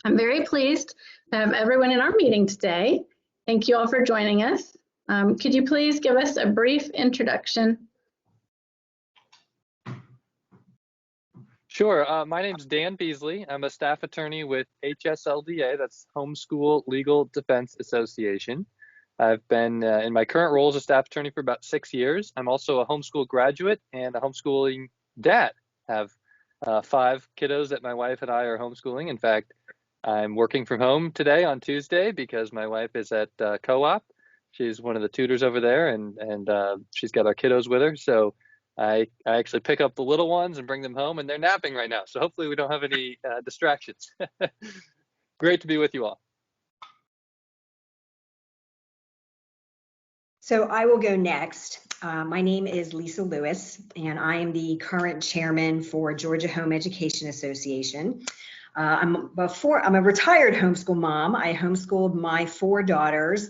I'm very pleased to have everyone in our meeting today. Thank you all for joining us. Could you please give us a brief introduction? Sure. My name's Dan Beasley. I'm a staff attorney with HSLDA, that's Homeschool Legal Defense Association. I've been in my current role as a staff attorney for about 6 years. I'm also a homeschool graduate and a homeschooling dad. I have 5 kiddos that my wife and I are homeschooling. In fact, I'm working from home today on Tuesday because my wife is at co-op. She's one of the tutors over there, and she's got our kiddos with her. So I actually pick up the little ones and bring them home, and they're napping right now. So hopefully we don't have any distractions. Great to be with you all. So I will go next. My name is Lisa Lewis, and I am the current chairman for Georgia Home Education Association. I'm a retired homeschool mom. I homeschooled my 4 daughters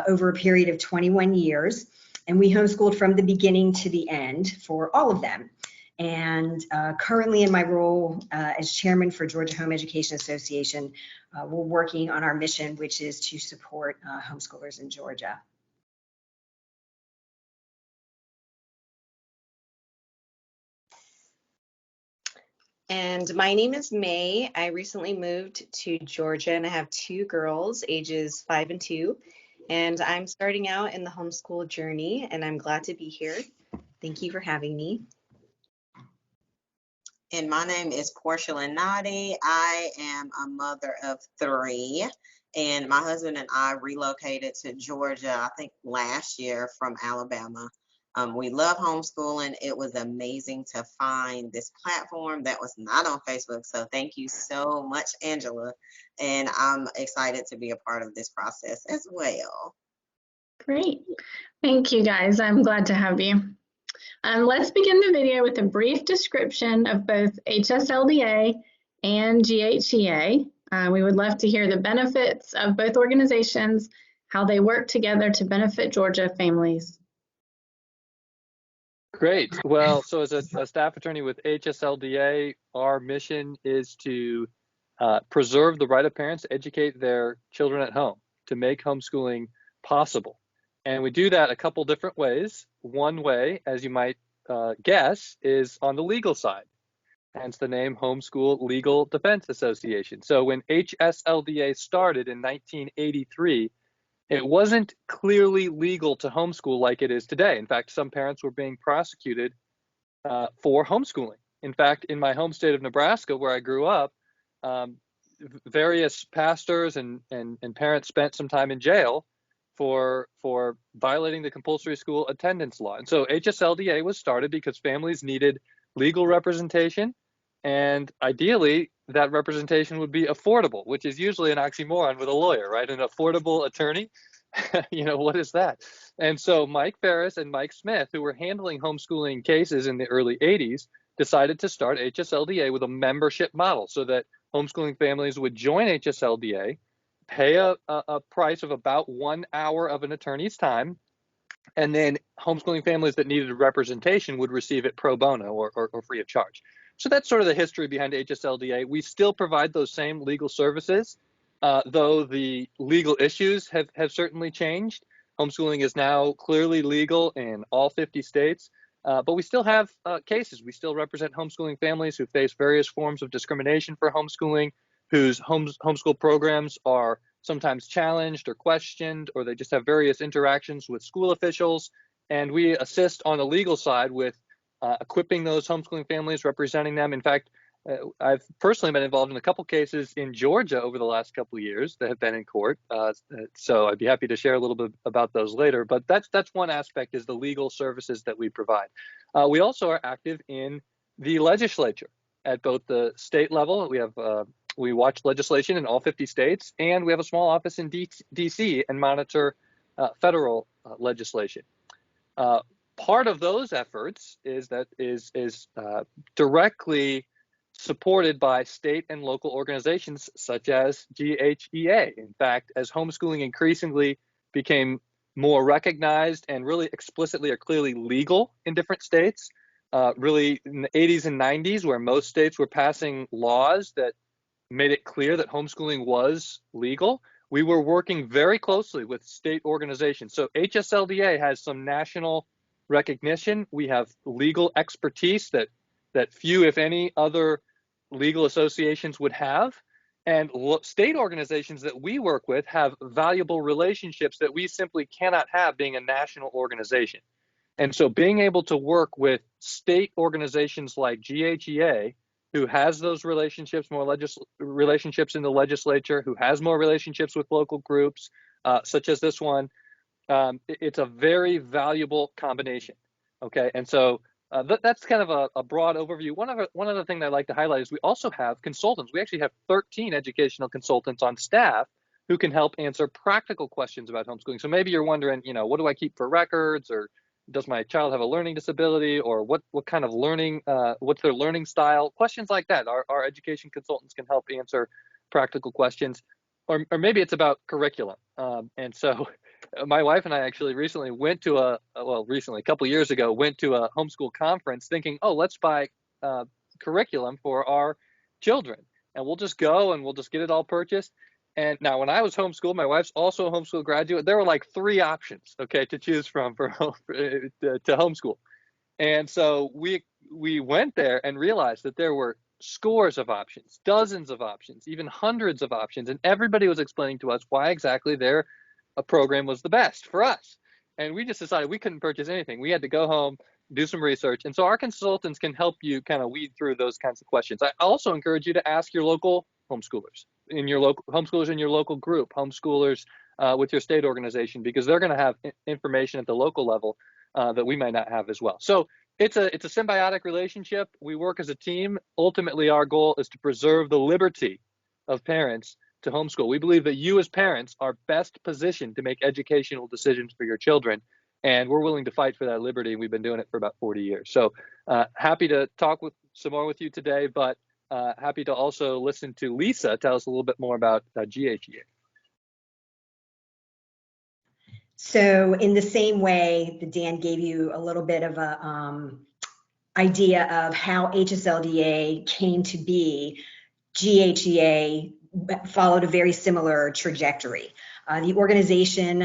over a period of 21 years, and we homeschooled from the beginning to the end for all of them. And currently in my role as chairman for Georgia Home Education Association, we're working on our mission, which is to support homeschoolers in Georgia. And my name is May. I recently moved to Georgia and I have 2 girls, ages 5 and 2. And I'm starting out in the homeschool journey and I'm glad to be here. Thank you for having me. And my name is Porschalyn. I am a mother of 3 and my husband and I relocated to Georgia, I think last year from Alabama. We love homeschooling. It was amazing to find this platform that was not on Facebook. So thank you so much, Angela. And I'm excited to be a part of this process as well. Great. Thank you, guys. I'm glad to have you. Let's begin the video with a brief description of both HSLDA and GHEA. We would love to hear the benefits of both organizations, how they work together to benefit Georgia families. Great. Well, so as a staff attorney with HSLDA, our mission is to preserve the right of parents to educate their children at home, to make homeschooling possible. And we do that a couple different ways. One way, as you might guess, is on the legal side, hence the name Homeschool Legal Defense Association. So when HSLDA started in 1983, it wasn't clearly legal to homeschool like it is today. In fact, some parents were being prosecuted for homeschooling. In fact, in my home state of Nebraska, where I grew up, various pastors and parents spent some time in jail for violating the compulsory school attendance law. And so HSLDA was started because families needed legal representation, and ideally, that representation would be affordable, which is usually an oxymoron with a lawyer, right? An affordable attorney, what is that? And so Mike Ferris and Mike Smith, who were handling homeschooling cases in the early 80s, decided to start HSLDA with a membership model so that homeschooling families would join HSLDA, pay a price of about 1 hour of an attorney's time, and then homeschooling families that needed representation would receive it pro bono or free of charge. So that's sort of the history behind HSLDA. We still provide those same legal services, though the legal issues have certainly changed. Homeschooling is now clearly legal in all 50 states, but we still have cases. We still represent homeschooling families who face various forms of discrimination for homeschooling, whose homeschool programs are sometimes challenged or questioned, or they just have various interactions with school officials. And we assist on the legal side with equipping those homeschooling families, representing them. In fact, I've personally been involved in a couple cases in Georgia over the last couple of years that have been in court. So I'd be happy to share a little bit about those later. But that's one aspect, is the legal services that we provide. We also are active in the legislature at both the state level. We watch legislation in all 50 states, and we have a small office in DC and monitor federal legislation. Part of those efforts is directly supported by state and local organizations such as GHEA. In fact, as homeschooling increasingly became more recognized and really explicitly or clearly legal in different states, really in the 80s and 90s, where most states were passing laws that made it clear that homeschooling was legal, we were working very closely with state organizations. So HSLDA has some national recognition. We have legal expertise that few, if any, other legal associations would have. And state organizations that we work with have valuable relationships that we simply cannot have being a national organization. And so being able to work with state organizations like GHEA, who has those relationships, more relationships in the legislature, who has more relationships with local groups, such as this one, it's a very valuable combination. Okay, and so that's kind of a broad overview. One other thing that I'd like to highlight is we also have consultants. We actually have 13 educational consultants on staff who can help answer practical questions about homeschooling. So maybe you're wondering, what do I keep for records, or does my child have a learning disability, or what kind of learning, what's their learning style? Questions like that. Our education consultants can help answer practical questions, or maybe it's about curriculum. And so my wife and I actually recently went to a couple years ago, went to a homeschool conference thinking, oh, let's buy curriculum for our children. And we'll just go and we'll just get it all purchased. And now when I was homeschooled, my wife's also a homeschool graduate, there were like 3 options, okay, to choose from to homeschool. And so we went there and realized that there were scores of options, dozens of options, even hundreds of options. And everybody was explaining to us why exactly their program was the best for us. And we just decided we couldn't purchase anything. We had to go home, do some research. And so our consultants can help you kind of weed through those kinds of questions. I also encourage you to ask your local homeschoolers in your local group, homeschoolers with your state organization, because they're going to have information at the local level that we might not have as well. So it's a symbiotic relationship. We work as a team. Ultimately, our goal is to preserve the liberty of parents to homeschool. We believe that you as parents are best positioned to make educational decisions for your children, and we're willing to fight for that liberty. We've been doing it for about 40 years. So happy to talk some more with you today, but happy to also listen to Lisa tell us a little bit more about GHEA. So in the same way that Dan gave you a little bit of a idea of how HSLDA came to be, GHEA followed a very similar trajectory. The organization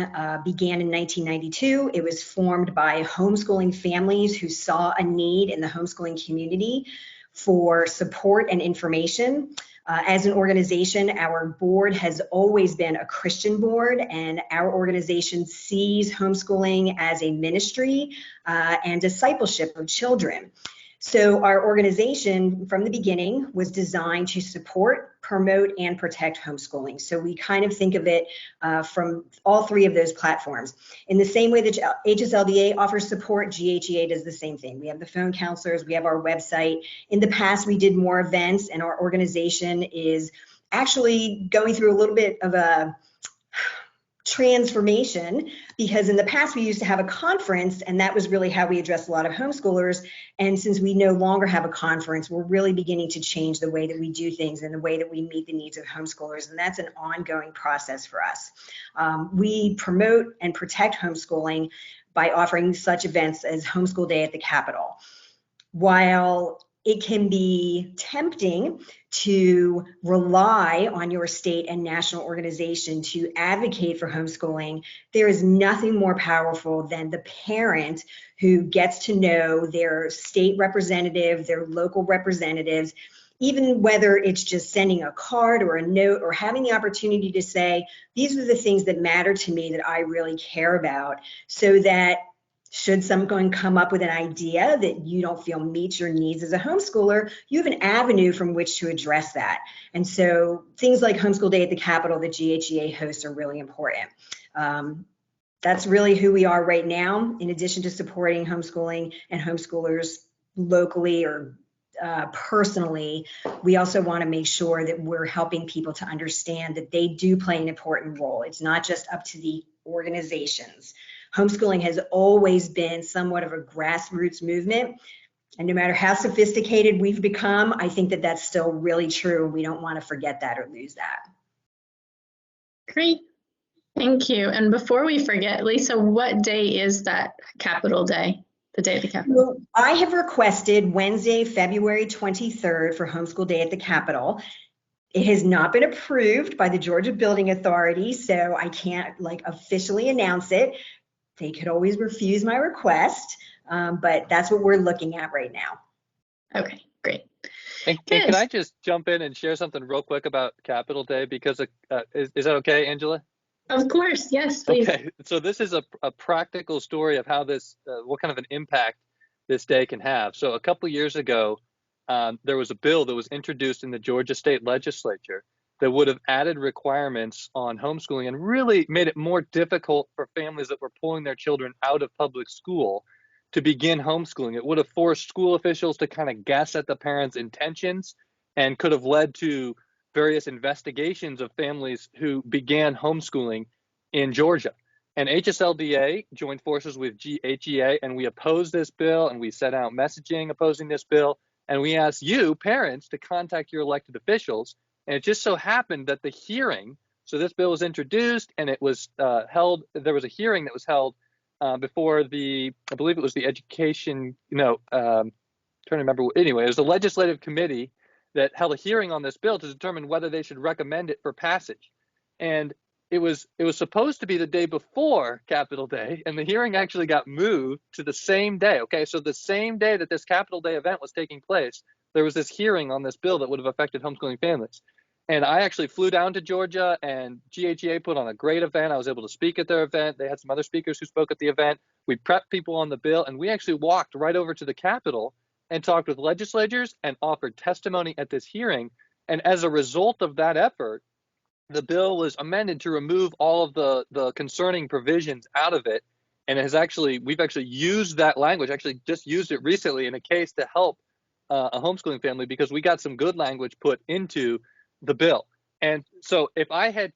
began in 1992. It was formed by homeschooling families who saw a need in the homeschooling community for support and information. As an organization, our board has always been a Christian board, and our organization sees homeschooling as a ministry and discipleship of children. So our organization from the beginning was designed to support, promote, and protect homeschooling. So we kind of think of it from all 3 of those platforms. In the same way that HSLDA offers support, GHEA does the same thing. We have the phone counselors, we have our website. In the past, we did more events, and our organization is actually going through a little bit of a transformation, because in the past we used to have a conference, and that was really how we addressed a lot of homeschoolers. And since we no longer have a conference, we're really beginning to change the way that we do things and the way that we meet the needs of homeschoolers, and that's an ongoing process for us. We promote and protect homeschooling by offering such events as Homeschool Day at the Capitol. While it can be tempting to rely on your state and national organization to advocate for homeschooling, there is nothing more powerful than the parent who gets to know their state representative, their local representatives, even whether it's just sending a card or a note or having the opportunity to say, these are the things that matter to me that I really care about, so that should someone come up with an idea that you don't feel meets your needs as a homeschooler, you have an avenue from which to address that. And so things like Homeschool Day at the Capitol that GHEA hosts are really important. That's really who we are right now. In addition to supporting homeschooling and homeschoolers locally or personally, we also want to make sure that we're helping people to understand that they do play an important role. It's not just up to the organizations. Homeschooling has always been somewhat of a grassroots movement. And no matter how sophisticated we've become, I think that that's still really true. We don't want to forget that or lose that. Great. Thank you. And before we forget, Lisa, what day is that Capitol Day, the day of the Capitol? Well, I have requested Wednesday, February 23rd for Homeschool Day at the Capitol. It has not been approved by the Georgia Building Authority, so I can't like officially announce it. They could always refuse my request, but that's what we're looking at right now. Okay, great. And can I just jump in and share something real quick about Capitol Day? Because is that okay, Angela? Of course, yes, please. Okay, so this is a practical story of how this, what kind of an impact this day can have. So a couple years ago, there was a bill that was introduced in the Georgia State Legislature that would have added requirements on homeschooling and really made it more difficult for families that were pulling their children out of public school to begin homeschooling. It would have forced school officials to kind of guess at the parents' intentions and could have led to various investigations of families who began homeschooling in Georgia. And HSLDA joined forces with GHEA, and we opposed this bill, and we sent out messaging opposing this bill, and we asked you, parents, to contact your elected officials. And it just so happened that the hearing, so this bill was introduced, and it was held, there was a hearing that was held before the, I believe it was the education, trying to remember, anyway, it was the legislative committee that held a hearing on this bill to determine whether they should recommend it for passage. And it was supposed to be the day before Capitol Day, and the hearing actually got moved to the same day. Okay, so the same day that this Capitol Day event was taking place, there was this hearing on this bill that would have affected homeschooling families. And I actually flew down to Georgia, and GHEA put on a great event. I was able to speak at their event. They had some other speakers who spoke at the event. We prepped people on the bill, and we actually walked right over to the Capitol and talked with legislators and offered testimony at this hearing. And as a result of that effort, the bill was amended to remove all of the concerning provisions out of it. And it has we've actually used that language, actually just used it recently in a case to help a homeschooling family, because we got some good language put into the bill. And so if I had,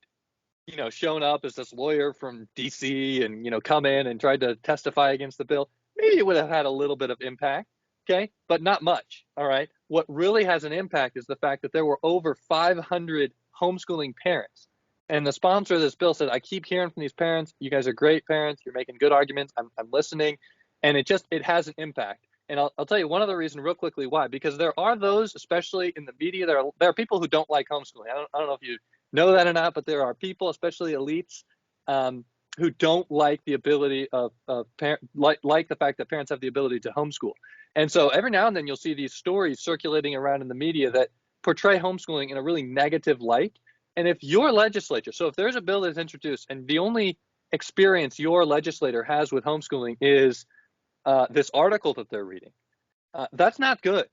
shown up as this lawyer from DC and, come in and tried to testify against the bill, maybe it would have had a little bit of impact. Okay, but not much. All right. What really has an impact is the fact that there were over 500 homeschooling parents. And the sponsor of this bill said, I keep hearing from these parents, you guys are great parents, you're making good arguments, I'm listening. And it has an impact. And I'll tell you one other reason real quickly why, because there are those, especially in the media, there are people who don't like homeschooling. I don't know if you know that or not, but there are people, especially elites, who don't like the ability like the fact that parents have the ability to homeschool. And so every now and then you'll see these stories circulating around in the media that portray homeschooling in a really negative light. And if your legislature, so if there's a bill that's introduced and the only experience your legislator has with homeschooling is this article that they're reading, that's not good.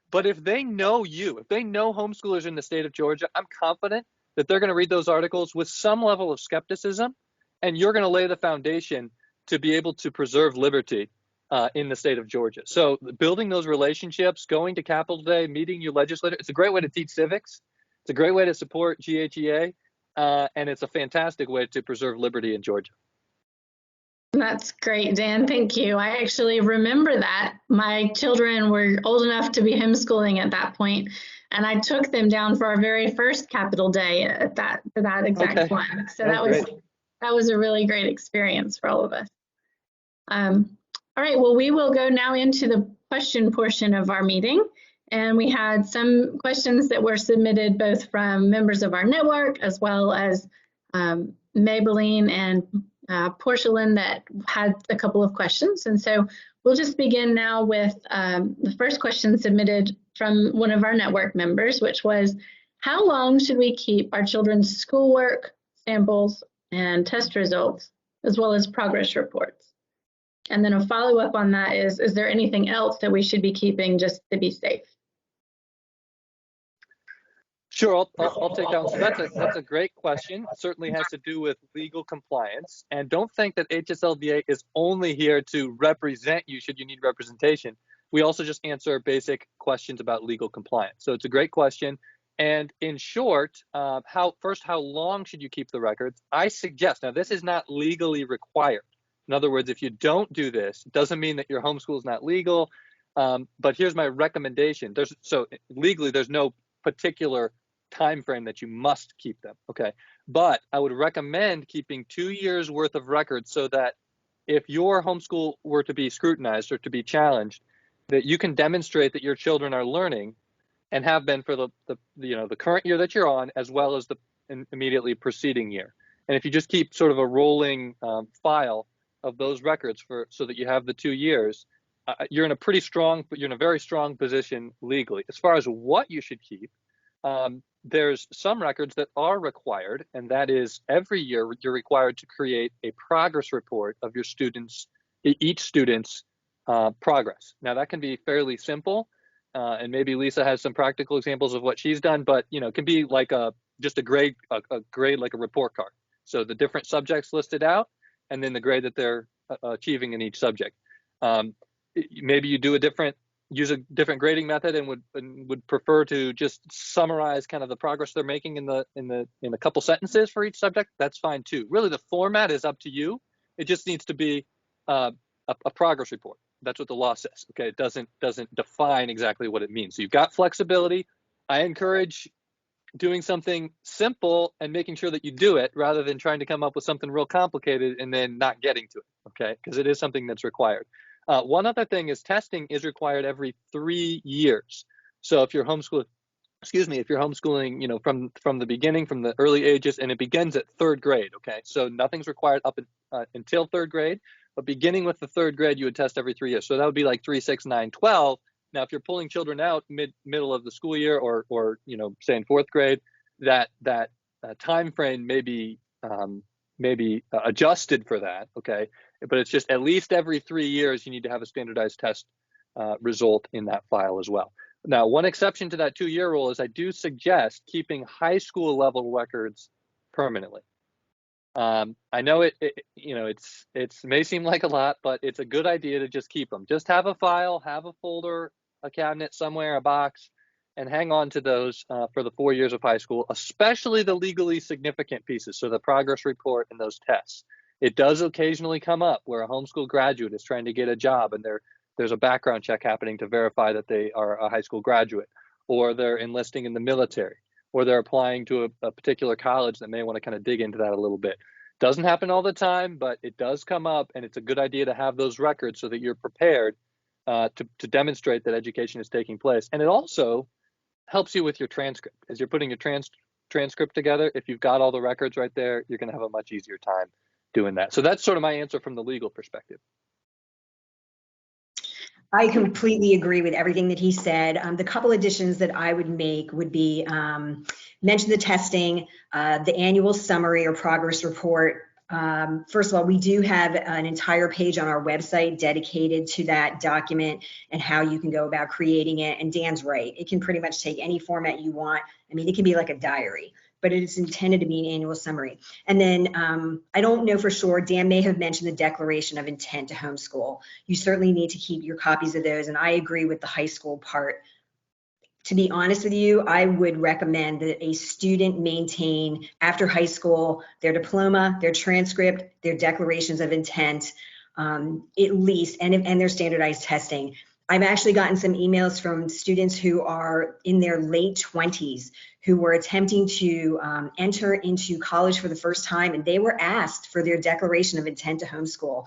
But if they know if they know homeschoolers in the state of Georgia, I'm confident that they're going to read those articles with some level of skepticism, and you're going to lay the foundation to be able to preserve liberty in the state of Georgia. So building those relationships, going to Capitol Day, meeting your legislator, it's a great way to teach civics. It's a great way to support GHEA, and it's a fantastic way to preserve liberty in Georgia. That's great, Dan. Thank you. I actually remember that. My children were old enough to be homeschooling at that point, and I took them down for our very first Capitol Day at that exact one. So that was a really great experience for all of us. All right, well, we will go now into the question portion of our meeting. And we had some questions that were submitted both from members of our network as well as Maybelline and Porschalyn that had a couple of questions. And so we'll just begin now with the first question submitted from one of our network members, which was, how long should we keep our children's schoolwork, samples, and test results, as well as progress reports? And then a follow-up on that is there anything else that we should be keeping just to be safe? Sure, I'll take that one. So that's a great question. It certainly has to do with legal compliance. And don't think that HSLDA is only here to represent you should you need representation. We also just answer basic questions about legal compliance. So it's a great question. And in short, how long should you keep the records? I suggest, now this is not legally required. In other words, if you don't do this, it doesn't mean that your homeschool is not legal. But here's my recommendation. So legally, there's no particular time frame that you must keep them. Okay. But I would recommend keeping 2 years worth of records so that if your homeschool were to be scrutinized or to be challenged, that you can demonstrate that your children are learning and have been for the current year that you're on, as well as the immediately preceding year. And if you just keep sort of a rolling file of those records so that you have the 2 years, you're in a very strong position legally. As far as what you should keep, there's some records that are required, and that is every year you're required to create a progress report of your each student's progress. Now that can be fairly simple, and maybe Lisa has some practical examples of what she's done, but it can be like just a grade like a report card. So the different subjects listed out, and then the grade that they're achieving in each subject. Maybe you use a different grading method and would prefer to just summarize kind of the progress they're making in a couple sentences for each subject. That's fine too. Really, the format is up to you. It just needs to be a progress report. That's what the law says. Okay, it doesn't define exactly what it means. So you've got flexibility. I encourage doing something simple and making sure that you do it rather than trying to come up with something real complicated and then not getting to it. Okay, because it is something that's required. One other thing is testing is required every 3 years. So if you're homeschooling, from the beginning, from the early ages, and it begins at 3rd grade. Okay, so nothing's required up until 3rd grade, but beginning with the 3rd grade, you would test every 3 years. So that would be like 3, 6, 9, 12. Now, if you're pulling children out middle of the school year, or say in 4th grade, that time frame may be adjusted for that. Okay, but it's just at least every 3 years you need to have a standardized test result in that file as well. Now, one exception to that 2-year rule is I do suggest keeping high school level records permanently. I know it may seem like a lot, but it's a good idea to just keep them. Just have a file, have a folder, a cabinet somewhere, a box, and hang on to those for the 4 years of high school, especially the legally significant pieces. So the progress report and those tests. It does occasionally come up where a homeschool graduate is trying to get a job and there's a background check happening to verify that they are a high school graduate, or they're enlisting in the military, or they're applying to a particular college that may want to kind of dig into that a little bit. Doesn't happen all the time, but it does come up, and it's a good idea to have those records so that you're prepared to demonstrate that education is taking place. And it also helps you with your transcript. As you're putting your transcript together, if you've got all the records right there, you're going to have a much easier time doing that. So that's sort of my answer from the legal perspective. I completely agree with everything that he said. The couple additions that I would make would be mention the testing, the annual summary or progress report. First of all, we do have an entire page on our website dedicated to that document and how you can go about creating it. And Dan's right. It can pretty much take any format you want. I mean, it can be like a diary, but it is intended to be an annual summary. And then I don't know for sure, Dan may have mentioned the declaration of intent to homeschool. You certainly need to keep your copies of those. And I agree with the high school part. To be honest with you, I would recommend that a student maintain after high school their diploma, their transcript, their declarations of intent, at least, and their standardized testing. I've actually gotten some emails from students who are in their late 20s who were attempting to enter into college for the first time, and they were asked for their declaration of intent to homeschool.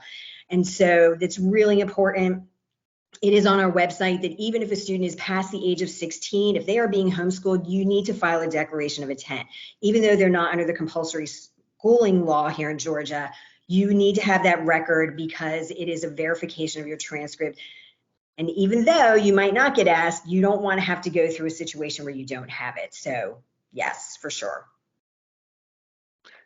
And so that's really important. It is on our website that even if a student is past the age of 16, if they are being homeschooled, you need to file a declaration of intent. Even though they're not under the compulsory schooling law here in Georgia, you need to have that record because it is a verification of your transcript. And even though you might not get asked, you don't want to have to go through a situation where you don't have it. So yes, for sure.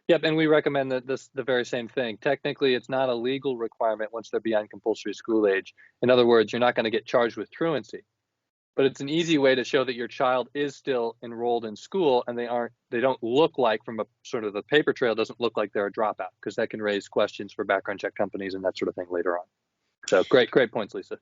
Yep, and we recommend the very same thing. Technically, it's not a legal requirement once they're beyond compulsory school age. In other words, you're not going to get charged with truancy. But it's an easy way to show that your child is still enrolled in school and they don't look like, from a sort of the paper trail, doesn't look like they're a dropout, because that can raise questions for background check companies and that sort of thing later on. So great points, Lisa.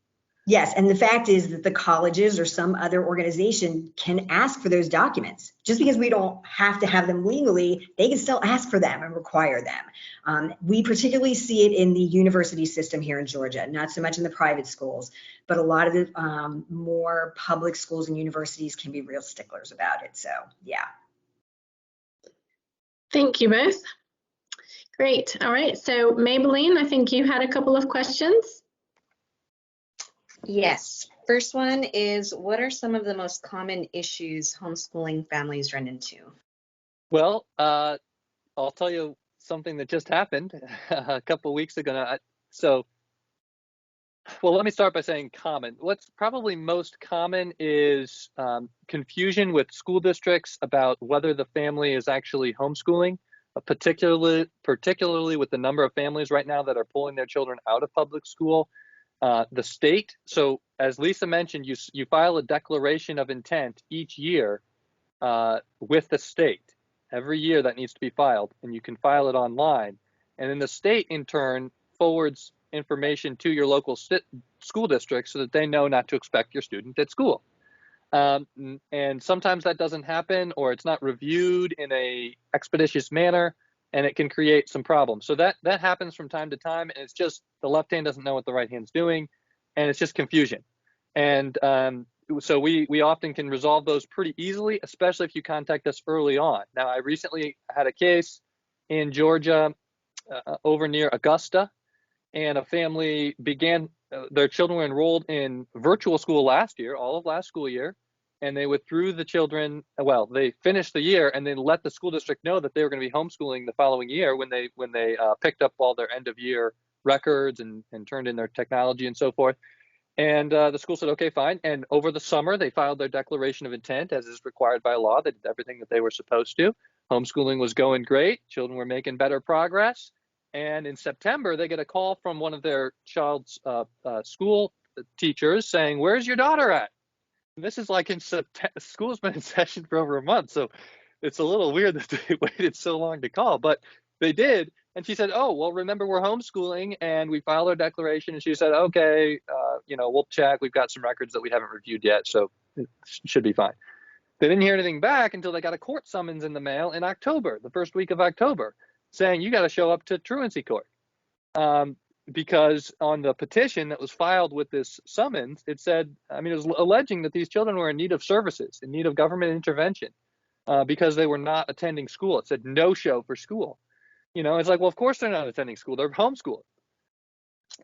Yes, and the fact is that the colleges or some other organization can ask for those documents. Just because we don't have to have them legally, they can still ask for them and require them. We particularly see it in the university system here in Georgia, not so much in the private schools, but a lot of the more public schools and universities can be real sticklers about it. So, yeah. Thank you both. Great. All right. So, Maybelline, I think you had a couple of questions. Yes. First one is, what are some of the most common issues homeschooling families run into? Well, I'll tell you something that just happened a couple weeks ago. Well, let me start by saying common. What's probably most common is confusion with school districts about whether the family is actually homeschooling, particularly with the number of families right now that are pulling their children out of public school. The state, so as Lisa mentioned, you file a declaration of intent each year with the state. Every year that needs to be filed, and you can file it online. And then the state, in turn, forwards information to your local school district so that they know not to expect your student at school. And sometimes that doesn't happen, or it's not reviewed in a expeditious manner, and it can create some problems. So that happens from time to time, and it's just the left hand doesn't know what the right hand's doing, and it's just confusion. And so we often can resolve those pretty easily, especially if you contact us early on. Now, I recently had a case in Georgia over near Augusta, and a family began, their children were enrolled in virtual school last year, all of last school year, and they withdrew the children. Well, they finished the year and then let the school district know that they were going to be homeschooling the following year when they picked up all their end of year records and turned in their technology and so forth. And the school said, okay, fine. And over the summer, they filed their declaration of intent as is required by law. They did everything that they were supposed to. Homeschooling was going great. Children were making better progress. And in September, they get a call from one of their child's school teachers saying, where's your daughter at? And this is like in September. School's been in session for over a month. So it's a little weird that they waited so long to call, but they did. And she said, oh, well, remember, we're homeschooling, and we filed our declaration. And she said, okay, we'll check. We've got some records that we haven't reviewed yet, so it should be fine. They didn't hear anything back until they got a court summons in the mail in October, the first week of October, saying you got to show up to truancy court. Because on the petition that was filed with this summons, it said, it was alleging that these children were in need of services, in need of government intervention, because they were not attending school. It said no show for school. It's like, well, of course they're not attending school. They're homeschooled.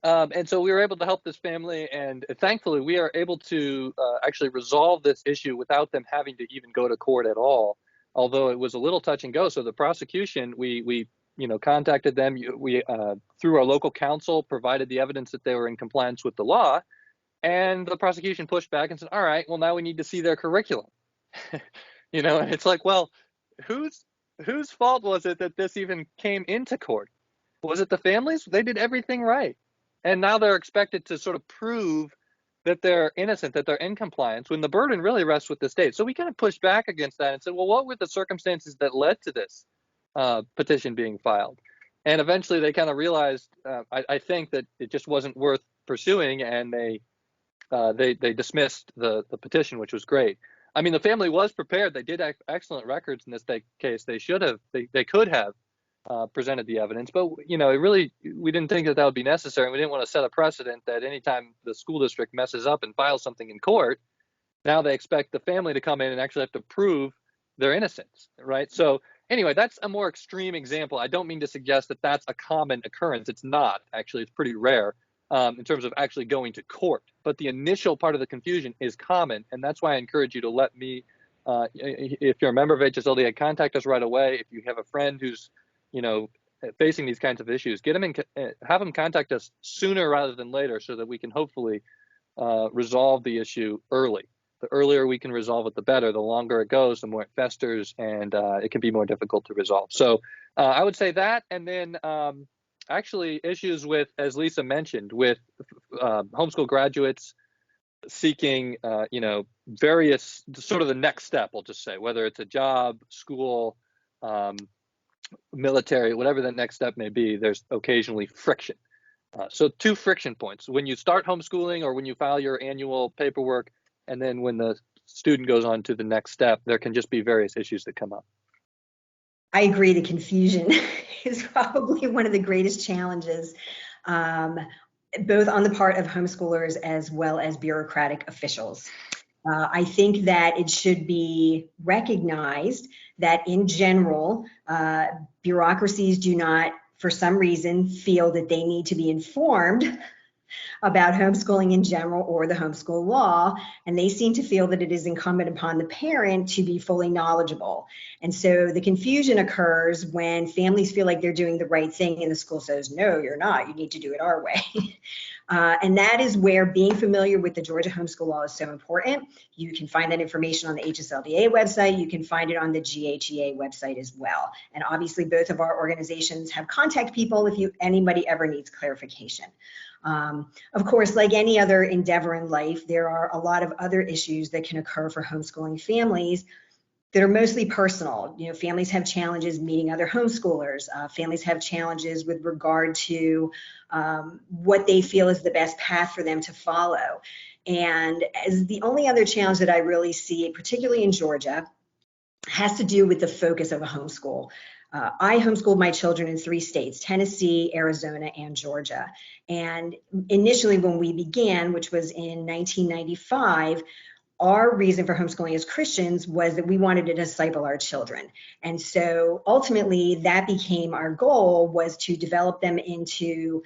And so we were able to help this family, and thankfully we are able to actually resolve this issue without them having to even go to court at all, although it was a little touch and go. So the prosecution, we contacted them. We through our local counsel, provided the evidence that they were in compliance with the law, and the prosecution pushed back and said, all right, well, now we need to see their curriculum. And it's like, well, whose fault was it that this even came into court? Was it the families? They did everything right. And now they're expected to sort of prove that they're innocent, that they're in compliance, when the burden really rests with the state. So we kind of pushed back against that and said, well, what were the circumstances that led to this petition being filed? And eventually they kind of realized, I think, that it just wasn't worth pursuing, and they dismissed the petition, which was great. The family was prepared. They did excellent records in this case. They could have presented the evidence, but we didn't think that would be necessary. We didn't want to set a precedent that anytime the school district messes up and files something in court, now they expect the family to come in and actually have to prove their innocence, right? So anyway, that's a more extreme example. I don't mean to suggest that that's a common occurrence. It's not. Actually, it's pretty rare in terms of actually going to court. But the initial part of the confusion is common, and that's why I encourage you to let me, if you're a member of HSLDA, contact us right away. If you have a friend who's facing these kinds of issues, have them contact us sooner rather than later, so that we can hopefully resolve the issue early. The earlier we can resolve it, the better. The longer it goes, the more it festers, and it can be more difficult to resolve. So I would say that, and then actually issues with, as Lisa mentioned, with homeschool graduates seeking, various sort of the next step, I'll just say, whether it's a job, school, military, whatever that next step may be, there's occasionally friction. So 2 friction points: when you start homeschooling or when you file your annual paperwork, and then when the student goes on to the next step, there can just be various issues that come up. I agree. The confusion is probably one of the greatest challenges, both on the part of homeschoolers as well as bureaucratic officials. I think that it should be recognized that in general, bureaucracies do not, for some reason, feel that they need to be informed about homeschooling in general or the homeschool law, and they seem to feel that it is incumbent upon the parent to be fully knowledgeable. And so the confusion occurs when families feel like they're doing the right thing and the school says, no, you're not, you need to do it our way. And that is where being familiar with the Georgia homeschool law is so important. You can find that information on the HSLDA website. You can find it on the GHEA website as well. And obviously both of our organizations have contact people if anybody ever needs clarification. Of course, like any other endeavor in life, there are a lot of other issues that can occur for homeschooling families that are mostly personal. You know, families have challenges meeting other homeschoolers. Families have challenges with regard to what they feel is the best path for them to follow. And as the only other challenge that I really see, particularly in Georgia, has to do with the focus of a homeschool. I homeschooled my children in 3 states, Tennessee, Arizona, and Georgia. And initially when we began, which was in 1995, our reason for homeschooling as Christians was that we wanted to disciple our children. And so ultimately that became our goal, was to develop them into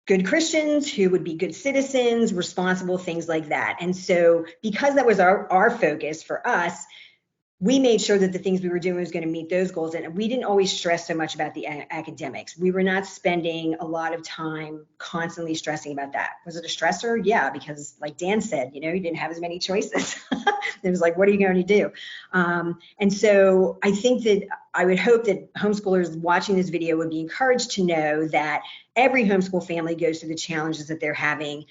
good Christians who would be good citizens, responsible, things like that. And so because that was our focus for us, we made sure that the things we were doing was going to meet those goals. And we didn't always stress so much about the academics. We were not spending a lot of time constantly stressing about that. Was it a stressor? Yeah, because like Dan said, you know, you didn't have as many choices. It was like, what are you going to do? And so I think that I would hope that homeschoolers watching this video would be encouraged to know that every homeschool family goes through the challenges that they're having.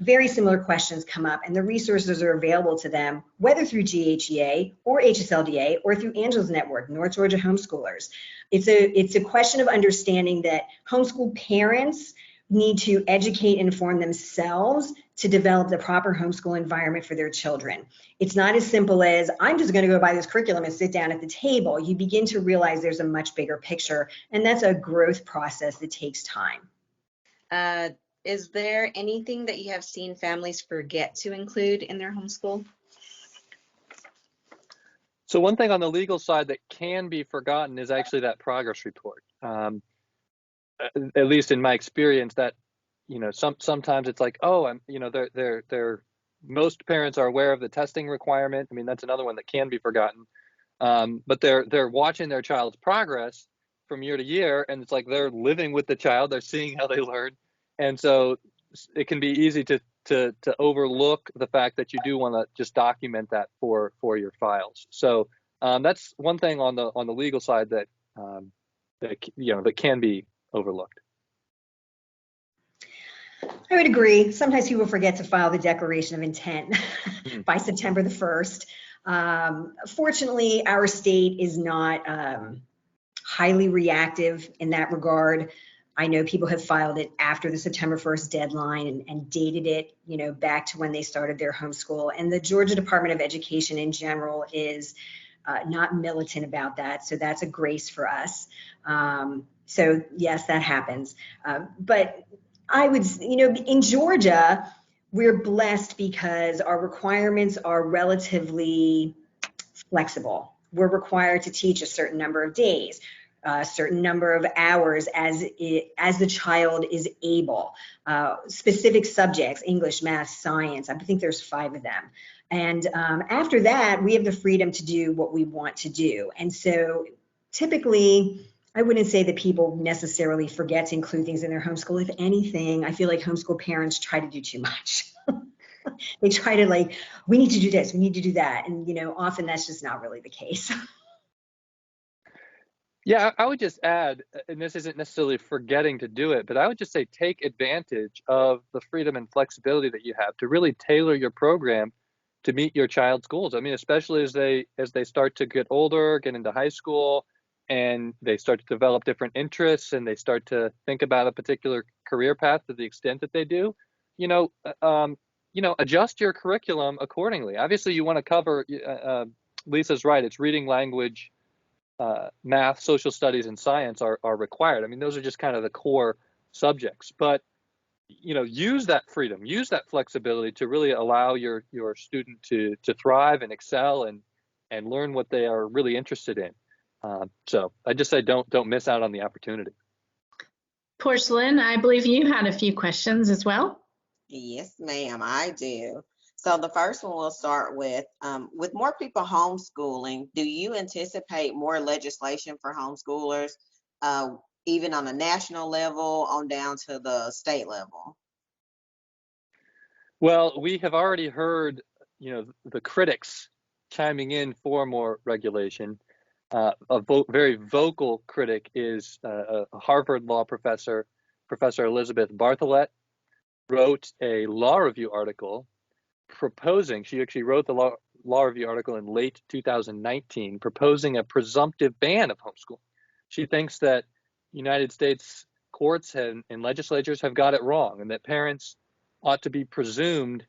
Very similar questions come up, and the resources are available to them, whether through GHEA or HSLDA or through Angela's network, North Georgia Homeschoolers. It's a question of understanding that homeschool parents need to educate and inform themselves to develop the proper homeschool environment for their children. It's not as simple as, I'm just going to go buy this curriculum and sit down at the table. You begin to realize there's a much bigger picture, and that's a growth process that takes time. Is there anything that you have seen families forget to include in their homeschool? So one thing on the legal side that can be forgotten is actually that progress report. At least in my experience, that, you know, sometimes it's like, oh, most parents are aware of the testing requirement. I mean, that's another one that can be forgotten. But they're watching their child's progress from year to year, and it's like they're living with the child, they're seeing how they learn. And so it can be easy to overlook the fact that you do want to just document that for your files. So that's one thing on the legal side that that can be overlooked. I would agree. Sometimes people forget to file the declaration of intent by September the 1st. Fortunately, our state is not highly reactive in that regard. I know people have filed it after the September 1st deadline and dated it, you know, back to when they started their homeschool. And the Georgia Department of Education in general is not militant about that. So that's a grace for us. So yes, that happens. But I would, you know, in Georgia, we're blessed because our requirements are relatively flexible. We're required to teach a certain number of days, a certain number of hours as the child is able. Specific subjects, English, math, science, I think there's 5 of them. And after that, we have the freedom to do what we want to do. And so typically, I wouldn't say that people necessarily forget to include things in their homeschool. If anything, I feel like homeschool parents try to do too much. They try to, like, we need to do this, we need to do that. And, you know, often that's just not really the case. Yeah, I would just add, and this isn't necessarily forgetting to do it, but I would just say take advantage of the freedom and flexibility that you have to really tailor your program to meet your child's goals. I mean, especially as they start to get older, get into high school, and they start to develop different interests, and they start to think about a particular career path to the extent that they do, adjust your curriculum accordingly. Obviously, you want to cover, Lisa's right, it's reading, language, math, social studies, and science are required. I mean, those are just kind of the core subjects. But, you know, use that freedom, use that flexibility to really allow your student to thrive and excel and learn what they are really interested in. So I just say don't miss out on the opportunity. Porschalyn, I believe you had a few questions as well. Yes, ma'am, I do. So the first one we'll start with more people homeschooling, do you anticipate more legislation for homeschoolers, even on a national level on down to the state level? Well, we have already heard, the critics chiming in for more regulation. Very vocal critic is a Harvard law professor, Professor Elizabeth Bartholet, wrote a law review article proposing, she actually wrote the law review article in late 2019, proposing a presumptive ban of homeschooling. She thinks that United States courts and legislatures have got it wrong, and that parents ought to be presumed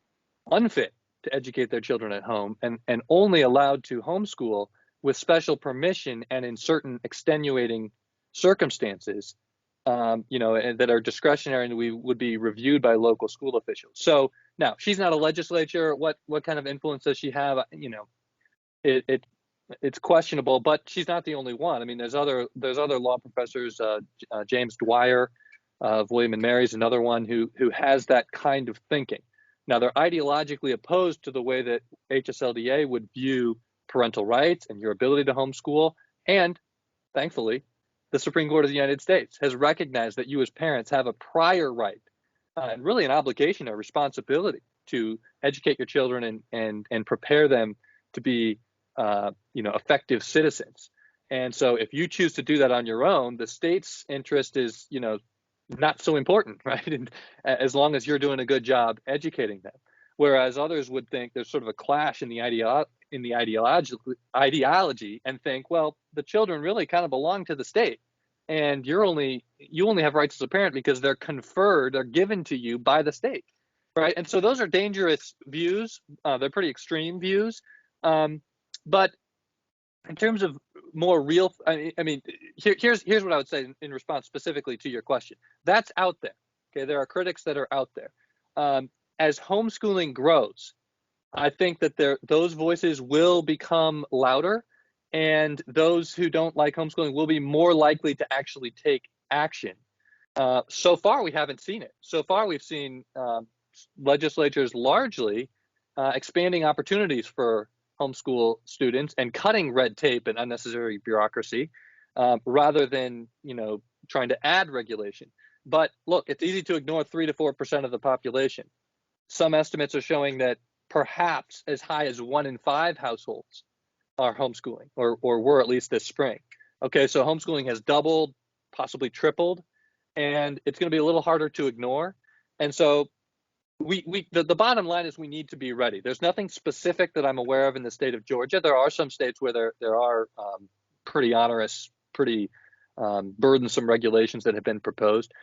unfit to educate their children at home and only allowed to homeschool with special permission and in certain extenuating circumstances, and that are discretionary and we would be reviewed by local school officials. So now she's not a legislature. What kind of influence does she have? It's questionable, but she's not the only one. I mean, there's other law professors. James Dwyer of William and Mary's another one who has that kind of thinking. Now they're ideologically opposed to the way that HSLDA would view parental rights and your ability to homeschool. And thankfully, the Supreme Court of the United States has recognized that you as parents have a prior right and really an obligation, a responsibility to educate your children and prepare them to be effective citizens. And so if you choose to do that on your own, the state's interest is not so important, right? And as long as you're doing a good job educating them. Whereas others would think there's sort of a clash in the ideology and think, well, the children really kind of belong to the state, and you only have rights as a parent because they're conferred or given to you by the state, right? And so those are dangerous views. They're pretty extreme views. But in terms of more real, here's what I would say in response specifically to your question. That's out there. Okay, there are critics that are out there. As homeschooling grows, I think that those voices will become louder, and those who don't like homeschooling will be more likely to actually take action. So far, we haven't seen it. So far, we've seen legislatures largely expanding opportunities for homeschool students and cutting red tape and unnecessary bureaucracy rather than trying to add regulation. But look, it's easy to ignore 3 to 4% of the population. Some estimates are showing that perhaps as high as 1 in 5 households are homeschooling, or were at least this spring. Okay, so homeschooling has doubled, possibly tripled, and it's going to be a little harder to ignore. And so the bottom line is we need to be ready. There's nothing specific that I'm aware of in the state of Georgia. There are some states where there are pretty onerous, pretty burdensome regulations that have been proposed,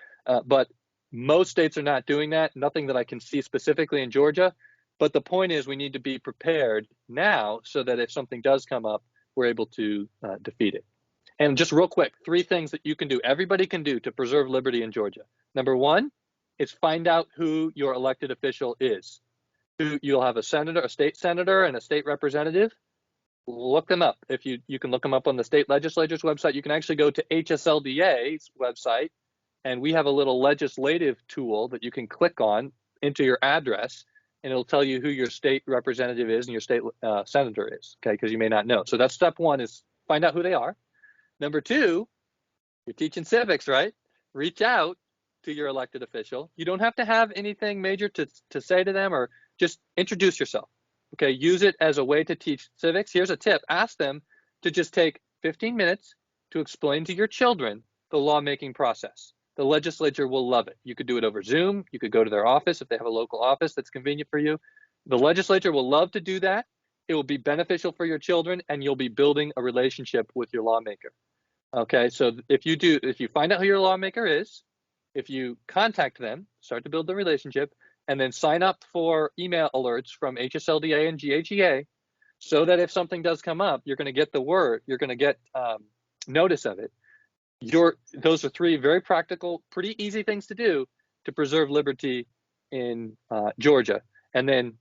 but most states are not doing that. Nothing that I can see specifically in Georgia. But the point is we need to be prepared now so that if something does come up, we're able to defeat it. And just real quick, 3 things that you can do, everybody can do to preserve liberty in Georgia. Number 1 is find out who your elected official is. You'll have a senator, a state senator, and a state representative. Look them up. If you can look them up on the state legislature's website. You can actually go to HSLDA's website, and we have a little legislative tool that you can click on, enter your address, and it'll tell you who your state representative is and your state senator is, okay, because you may not know. So that's step 1, is find out who they are. Number 2, you're teaching civics, right? Reach out to your elected official. You don't have to have anything major to say to them, or just introduce yourself, okay? Use it as a way to teach civics. Here's a tip. Ask them to just take 15 minutes to explain to your children the lawmaking process. The legislature will love it. You could do it over Zoom. You could go to their office if they have a local office that's convenient for you. The legislature will love to do that. It will be beneficial for your children, and you'll be building a relationship with your lawmaker. Okay, so if you find out who your lawmaker is, if you contact them, start to build the relationship, and then sign up for email alerts from HSLDA and GHEA, so that if something does come up, you're going to get the word, you're going to get notice of it. Those are 3 very practical, pretty easy things to do to preserve liberty in Georgia. And then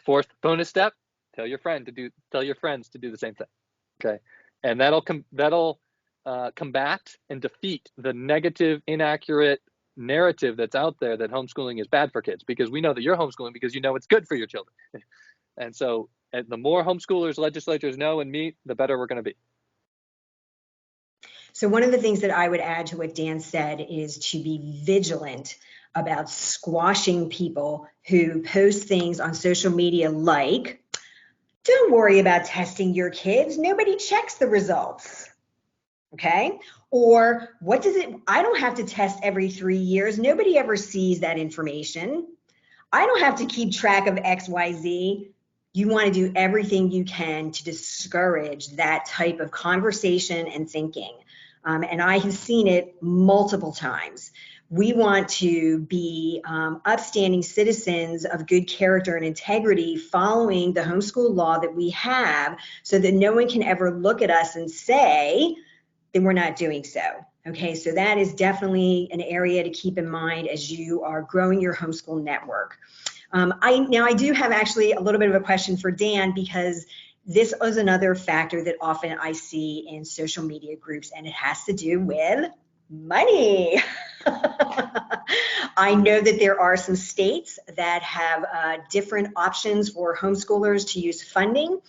4th bonus step, tell your friends to do the same thing. Okay, and that'll combat and defeat the negative, inaccurate, narrative that's out there that homeschooling is bad for kids, because we know that you're homeschooling because you know it's good for your children. And so the more homeschoolers legislatures know and meet, the better we're going to be. So one of the things that I would add to what Dan said is to be vigilant about squashing people who post things on social media like, don't worry about testing your kids, nobody checks the results. Okay? Or what does it, I don't have to test every 3 years. Nobody ever sees that information. I don't have to keep track of XYZ. You want to do everything you can to discourage that type of conversation and thinking. And I have seen it multiple times. We want to be upstanding citizens of good character and integrity, following the homeschool law that we have, so that no one can ever look at us and say that we're not doing so. Okay, so that is definitely an area to keep in mind as you are growing your homeschool network. I do have actually a little bit of a question for Dan, because this is another factor that often I see in social media groups, and it has to do with money. I know that there are some states that have different options for homeschoolers to use funding.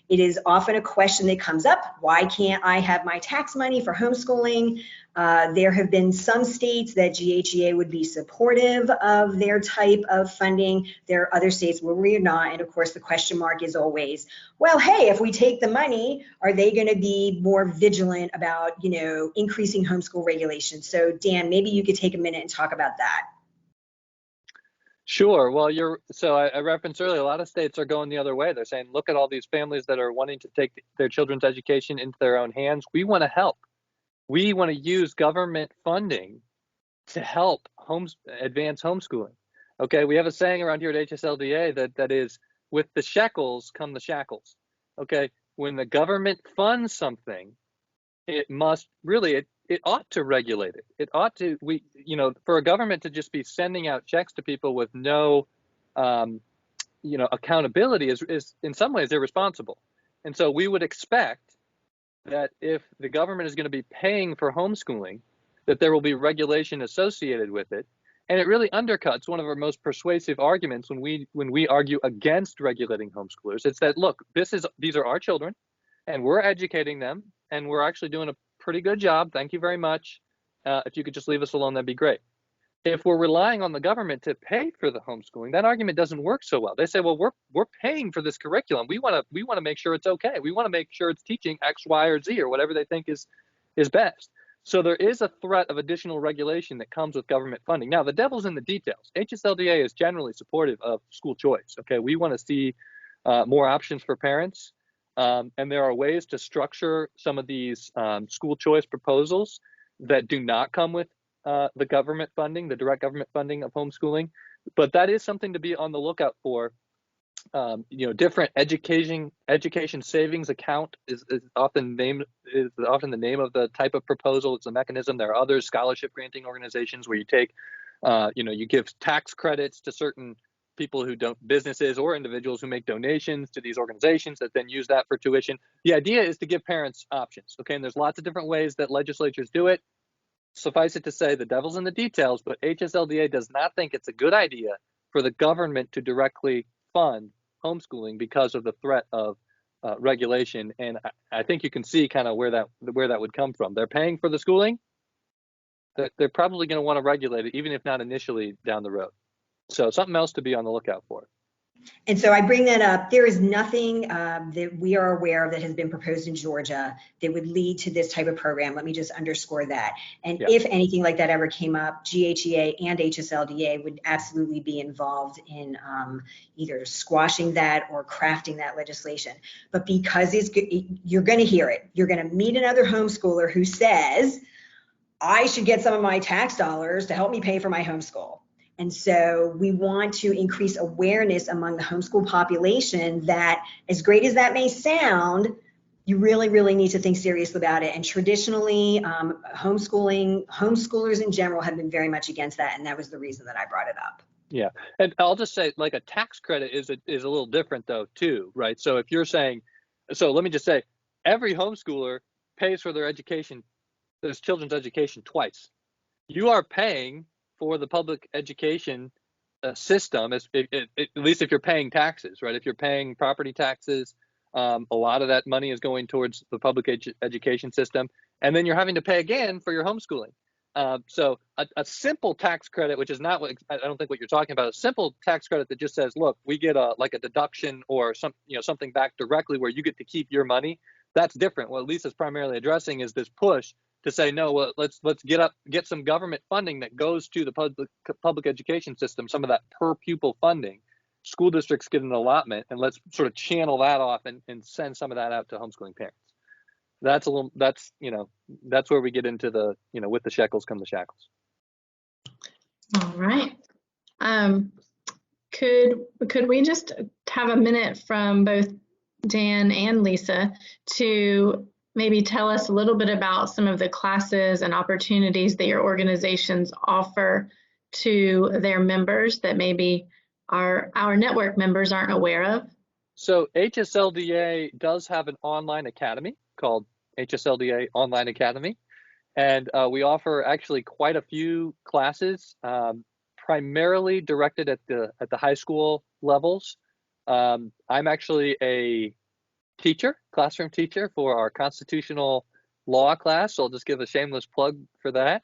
It is often a question that comes up: why can't I have my tax money for homeschooling? There have been some states that GHEA would be supportive of their type of funding. There are other states where we're not. And of course, the question mark is always, well, hey, if we take the money, are they going to be more vigilant about, increasing homeschool regulations? So Dan, maybe you could take a minute and talk about that. Sure. Well, I referenced earlier, a lot of states are going the other way. They're saying, look at all these families that are wanting to take their children's education into their own hands. We want to help. We want to use government funding to help advance homeschooling. Okay, we have a saying around here at HSLDA that is, with the shekels come the shackles. Okay, when the government funds something, it must really, it ought to regulate it. It ought to, for a government to just be sending out checks to people with no, accountability is in some ways irresponsible. And so we would expect that if the government is going to be paying for homeschooling, that there will be regulation associated with it. And it really undercuts one of our most persuasive arguments when we argue against regulating homeschoolers. It's that, look, these are our children, and we're educating them, and we're actually doing a pretty good job. Thank you very much. If you could just leave us alone, that'd be great. If we're relying on the government to pay for the homeschooling, that argument doesn't work so well. They say, well, we're paying for this curriculum. We want to make sure it's okay. We want to make sure it's teaching X, Y, or Z, or whatever they think is best. So there is a threat of additional regulation that comes with government funding. Now, the devil's in the details. HSLDA is generally supportive of school choice. Okay, we want to see more options for parents, and there are ways to structure some of these school choice proposals that do not come with the government funding, the direct government funding of homeschooling. But that is something to be on the lookout for. Different education savings account is often the name of the type of proposal. It's a mechanism. There are other scholarship granting organizations where you take, you give tax credits to certain people businesses or individuals who make donations to these organizations that then use that for tuition. The idea is to give parents options. Okay, and there's lots of different ways that legislatures do it. Suffice it to say, the devil's in the details, but HSLDA does not think it's a good idea for the government to directly fund homeschooling because of the threat of regulation. And I think you can see kind of where that would come from. They're paying for the schooling. They're probably going to want to regulate it, even if not initially down the road. So something else to be on the lookout for. And so I bring that up. There is nothing that we are aware of that has been proposed in Georgia that would lead to this type of program. Let me just underscore that. And if anything like that ever came up, GHEA and HSLDA would absolutely be involved in either squashing that or crafting that legislation. But because you're going to hear it, you're going to meet another homeschooler who says, I should get some of my tax dollars to help me pay for my homeschool. And so we want to increase awareness among the homeschool population that, as great as that may sound, you really, really need to think seriously about it. And traditionally, homeschoolers in general have been very much against that. And that was the reason that I brought it up. Yeah. And I'll just say, like, a tax credit is a little different, though, too, right? So if you're saying, so let me just say, every homeschooler pays for their children's education twice. You are paying for the public education system, at least if you're paying taxes, right? If you're paying property taxes, a lot of that money is going towards the public education system, and then you're having to pay again for your homeschooling. So a simple tax credit, which is not what I don't think what you're talking about, a simple tax credit that just says, look, we get like a deduction or something back directly where you get to keep your money. That's different. What Lisa's primarily addressing is this push to say, no, well, let's get some government funding that goes to the public education system, some of that per pupil funding. School districts get an allotment, and let's sort of channel that off and send some of that out to homeschooling parents. That's where we get into the, with the shekels come the shackles. All right. Could we just have a minute from both Dan and Lisa to maybe tell us a little bit about some of the classes and opportunities that your organizations offer to their members that maybe our network members aren't aware of? So HSLDA does have an online academy called HSLDA Online Academy, and we offer actually quite a few classes, primarily directed at the high school levels. I'm actually a classroom teacher for our constitutional law class, so I'll just give a shameless plug for that.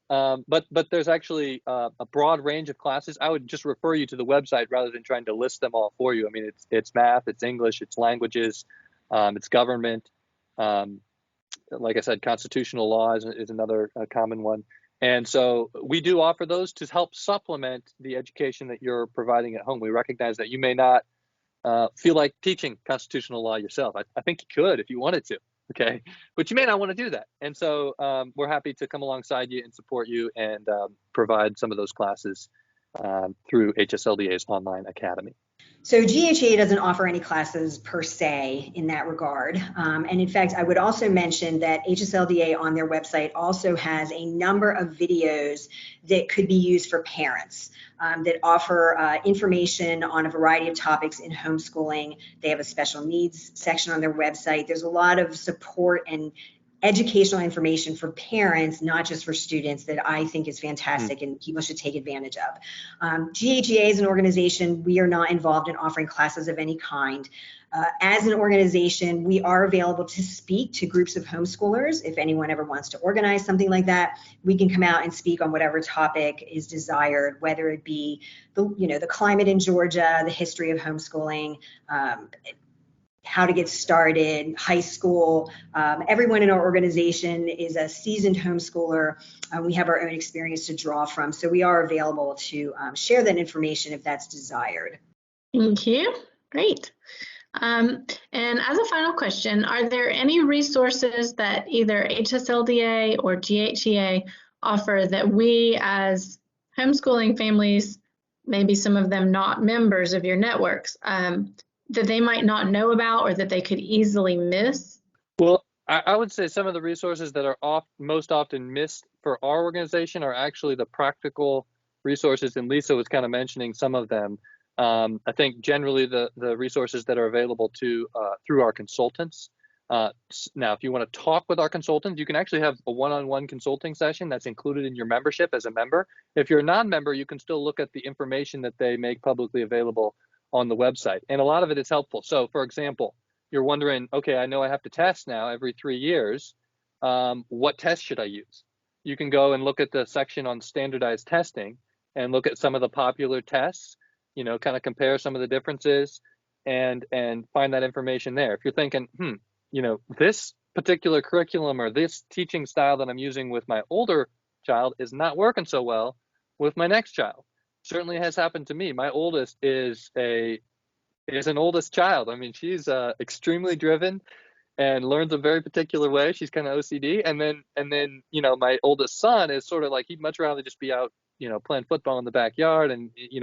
But there's actually a broad range of classes. I would just refer you to the website rather than trying to list them all for you. I mean, it's math, it's English, it's languages, it's government. Like I said, constitutional law is another common one. And so we do offer those to help supplement the education that you're providing at home. We recognize that you may not feel like teaching constitutional law yourself. I think you could if you wanted to, okay? But you may not want to do that. And so we're happy to come alongside you and support you and provide some of those classes through HSLDA's Online Academy. So GHEA doesn't offer any classes per se in that regard. And in fact, I would also mention that HSLDA on their website also has a number of videos that could be used for parents that offer information on a variety of topics in homeschooling. They have a special needs section on their website. There's a lot of support and educational information for parents, not just for students, that I think is fantastic and people should take advantage of. GHEA is an organization. We are not involved in offering classes of any kind. As an organization, we are available to speak to groups of homeschoolers. If anyone ever wants to organize something like that, we can come out and speak on whatever topic is desired, whether it be the climate in Georgia, the history of homeschooling, how to get started, high school. Everyone in our organization is a seasoned homeschooler. We have our own experience to draw from, so we are available to share that information if that's desired. Thank you. Great. And as a final question, are there any resources that either HSLDA or GHEA offer that we as homeschooling families, maybe some of them not members of your networks, that they might not know about or that they could easily miss? Well, I would say some of the resources that are most often missed for our organization are actually the practical resources, and Lisa was kind of mentioning some of them. I think generally the resources that are available through our consultants. Now, if you want to talk with our consultants, you can actually have a one-on-one consulting session that's included in your membership as a member. If you're a non-member, you can still look at the information that they make publicly available on the website, and a lot of it is helpful. So, for example, you're wondering, okay, I know I have to test now every 3 years. What test should I use? You can go and look at the section on standardized testing and look at some of the popular tests, kind of compare some of the differences and find that information there. If you're thinking, this particular curriculum or this teaching style that I'm using with my older child is not working so well with my next child. Certainly has happened to me. My oldest is an oldest child. I mean, she's extremely driven and learns a very particular way. She's kind of OCD. And then my oldest son is sort of like, he'd much rather just be out, playing football in the backyard, and he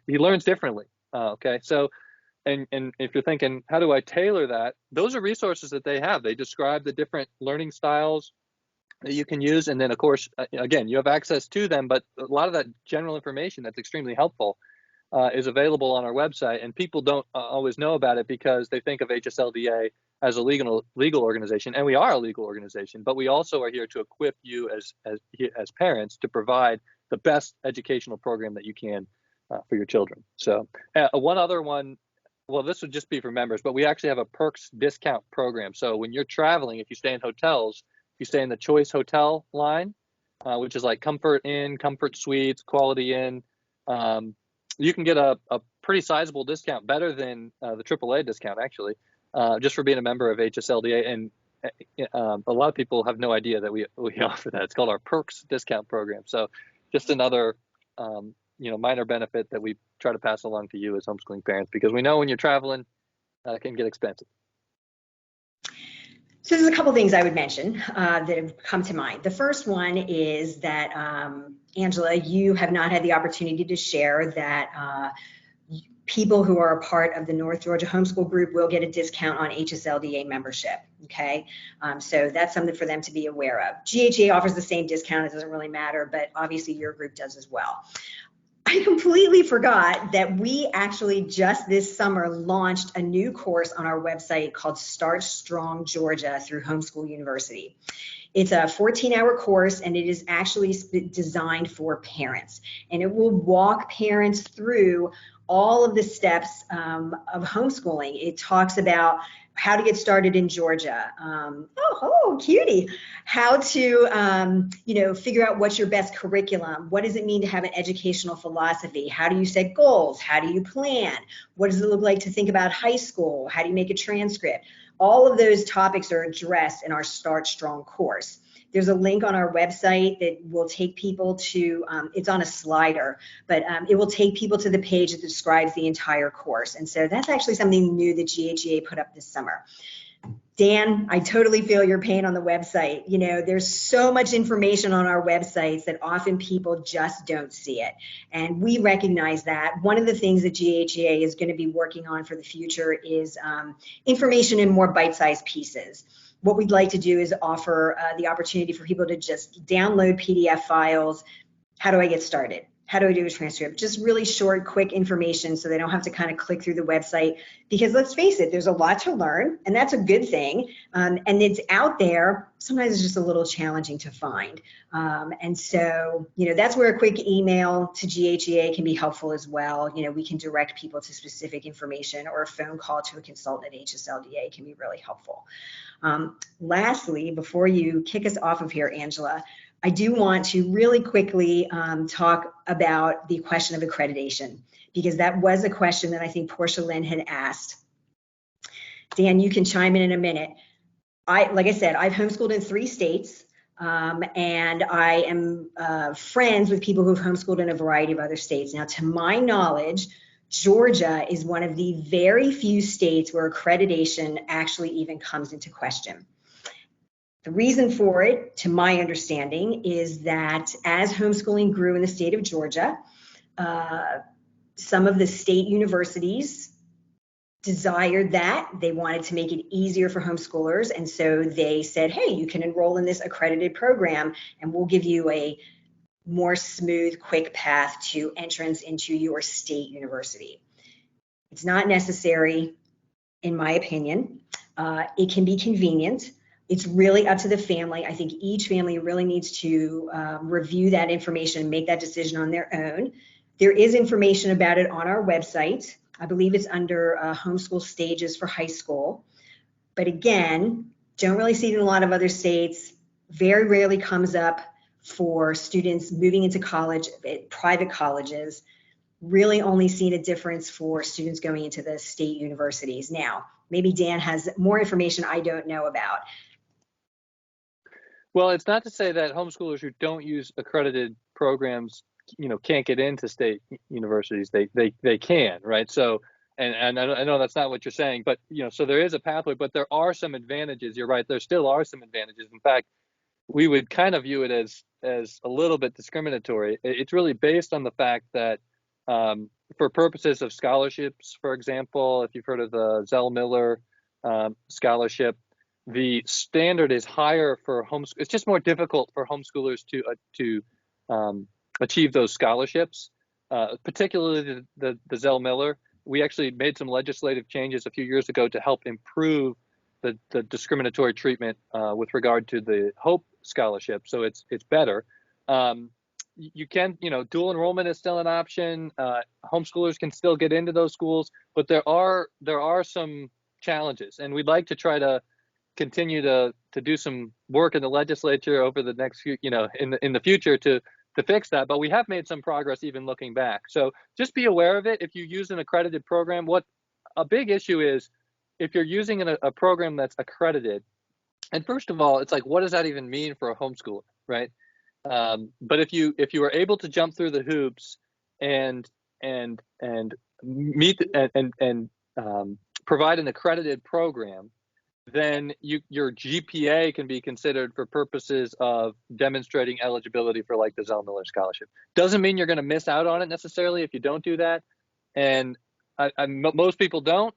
learns differently. Okay, so and if you're thinking, how do I tailor that? Those are resources that they have. They describe the different learning styles that you can use, and then of course, again, you have access to them, but a lot of that general information that's extremely helpful is available on our website, and people don't always know about it because they think of HSLDA as a legal organization, and we are a legal organization, but we also are here to equip you as parents to provide the best educational program that you can for your children. So one other one, well, this would just be for members, but we actually have a perks discount program. So when you're traveling, if you stay in hotels, if you stay in the Choice Hotel line, which is like Comfort Inn, Comfort Suites, Quality Inn, you can get a pretty sizable discount, better than the AAA discount, actually, just for being a member of HSLDA. And a lot of people have no idea that we offer that. It's called our perks discount program. So just another minor benefit that we try to pass along to you as homeschooling parents, because we know when you're traveling, it can get expensive. So there's a couple things I would mention that have come to mind. The first one is that, Angela, you have not had the opportunity to share that people who are a part of the North Georgia Homeschool Group will get a discount on HSLDA membership, okay? So that's something for them to be aware of. GHEA offers the same discount, it doesn't really matter, but obviously your group does as well. I completely forgot that we actually just this summer launched a new course on our website called Start Strong Georgia through Homeschool University. It's a 14-hour course, and it is actually designed for parents, and it will walk parents through all of the steps of homeschooling. It talks about how to get started in Georgia. Oh, cutie. How to, figure out what's your best curriculum. What does it mean to have an educational philosophy? How do you set goals? How do you plan? What does it look like to think about high school? How do you make a transcript? All of those topics are addressed in our Start Strong course. There's a link on our website that will take people to, it's on a slider, but it will take people to the page that describes the entire course. And so that's actually something new that GHEA put up this summer. Dan, I totally feel your pain on the website. You know, there's so much information on our websites that often people just don't see it. And we recognize that. One of the things that GHEA is going to be working on for the future is information in more bite-sized pieces. What we'd like to do is offer the opportunity for people to just download PDF files. How do I get started? How do I do a transcript? Just really short, quick information so they don't have to kind of click through the website, because let's face it, there's a lot to learn, and that's a good thing. And it's out there. Sometimes it's just a little challenging to find. And so, that's where a quick email to GHEA can be helpful as well. We can direct people to specific information, or a phone call to a consultant at HSLDA can be really helpful. Lastly, before you kick us off of here, Angela, I do want to really quickly talk about the question of accreditation, because that was a question that I think Porschalyn had asked. Dan, you can chime in a minute. Like I said, I've homeschooled in 3 states, and I am friends with people who've homeschooled in a variety of other states. Now, to my knowledge, Georgia is one of the very few states where accreditation actually even comes into question. The reason for it, to my understanding, is that as homeschooling grew in the state of Georgia, some of the state universities desired that. They wanted to make it easier for homeschoolers, and so they said, hey, you can enroll in this accredited program, and we'll give you a more smooth, quick path to entrance into your state university. It's not necessary, in my opinion. It can be convenient. It's really up to the family. I think each family really needs to review that information and make that decision on their own. There is information about it on our website. I believe it's under homeschool stages for high school. But again, don't really see it in a lot of other states. Very rarely comes up for students moving into college, private colleges. Really only seen a difference for students going into the state universities. Now, maybe Dan has more information I don't know about. Well, it's not to say that homeschoolers who don't use accredited programs, can't get into state universities. They can, right? So, and I know that's not what you're saying, but so there is a pathway, but there are some advantages. You're right. There still are some advantages. In fact, we would kind of view it as a little bit discriminatory. It's really based on the fact that for purposes of scholarships, for example, if you've heard of the Zell Miller scholarship, the standard is higher for homeschool. It's just more difficult for homeschoolers to achieve those scholarships, particularly the Zell Miller. We actually made some legislative changes a few years ago to help improve the discriminatory treatment with regard to the Hope scholarship. So it's better. you can, dual enrollment is still an option. Homeschoolers can still get into those schools, but there are some challenges, and we'd like to try to continue to do some work in the legislature over the next few, in the future to fix that. But we have made some progress even looking back. So just be aware of it. If you use an accredited program, what a big issue is if you're using a program that's accredited. And first of all, it's like, what does that even mean for a homeschooler, right? But if you are able to jump through the hoops and meet and provide an accredited program, then your GPA can be considered for purposes of demonstrating eligibility for like the Zell Miller Scholarship. Doesn't mean you're going to miss out on it necessarily if you don't do that, and most people don't,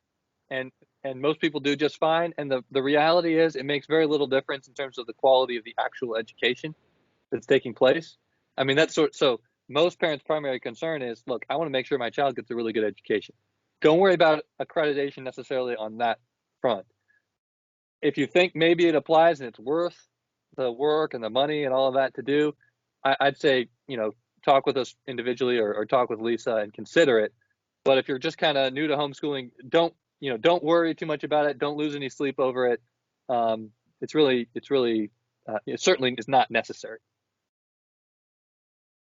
and most people do just fine. And the reality is, it makes very little difference in terms of the quality of the actual education that's taking place. I mean, so most parents' primary concern is, look, I want to make sure my child gets a really good education. Don't worry about accreditation necessarily on that front. If you think maybe it applies and it's worth the work and the money and all of that to do, I'd say, talk with us individually or talk with Lisa and consider it. But if you're just kind of new to homeschooling, don't worry too much about it. Don't lose any sleep over it. It certainly is not necessary.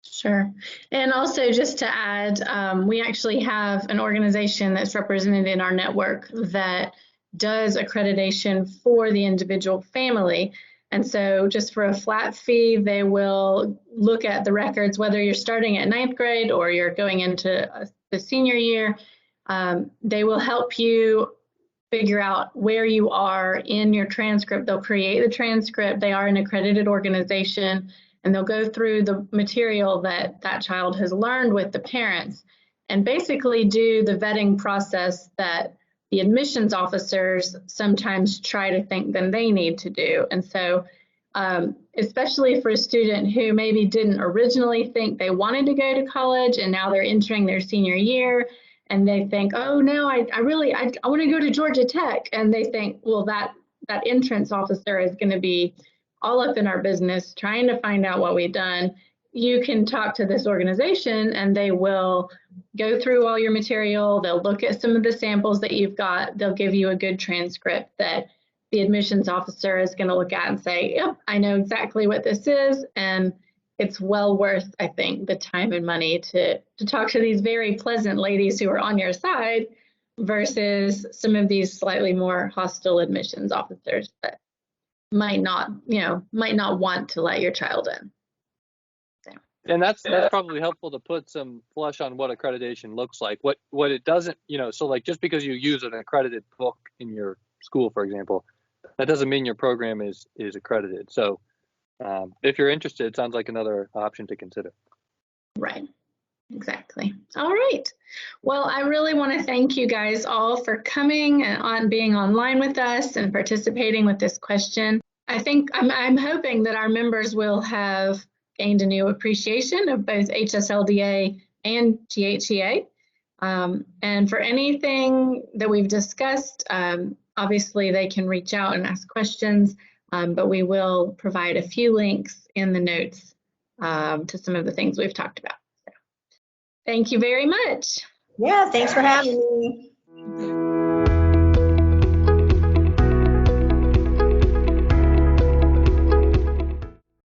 Sure. And also, just to add, we actually have an organization that's represented in our network that does accreditation for the individual family. And so just for a flat fee, they will look at the records, whether you're starting at 9th grade or you're going into the senior year. They will help you figure out where you are in your transcript. They'll create the transcript. They are an accredited organization, and they'll go through the material that child has learned with the parents and basically do the vetting process that the admissions officers sometimes try to think that they need to do. And so, especially for a student who maybe didn't originally think they wanted to go to college and now they're entering their senior year and they think, oh no, I want to go to Georgia Tech. And they think, well, that entrance officer is going to be all up in our business trying to find out what we've done. You can talk to this organization and they will go through all your material. They'll look at some of the samples that you've got. They'll give you a good transcript that the admissions officer is going to look at and say, yep, I know exactly what this is. And it's well worth, I think, the time and money to talk to these very pleasant ladies who are on your side versus some of these slightly more hostile admissions officers that might not want to let your child in. And that's probably helpful to put some flesh on what accreditation looks like. What it doesn't, so like just because you use an accredited book in your school, for example, that doesn't mean your program is accredited. So if you're interested, it sounds like another option to consider. Right. Exactly. All right. Well, I really want to thank you guys all for coming and being online with us and participating with this question. I think I'm hoping that our members will have gained a new appreciation of both HSLDA and GHEA. And for anything that we've discussed, obviously they can reach out and ask questions, but we will provide a few links in the notes to some of the things we've talked about. So, thank you very much. Yeah, thanks for having me.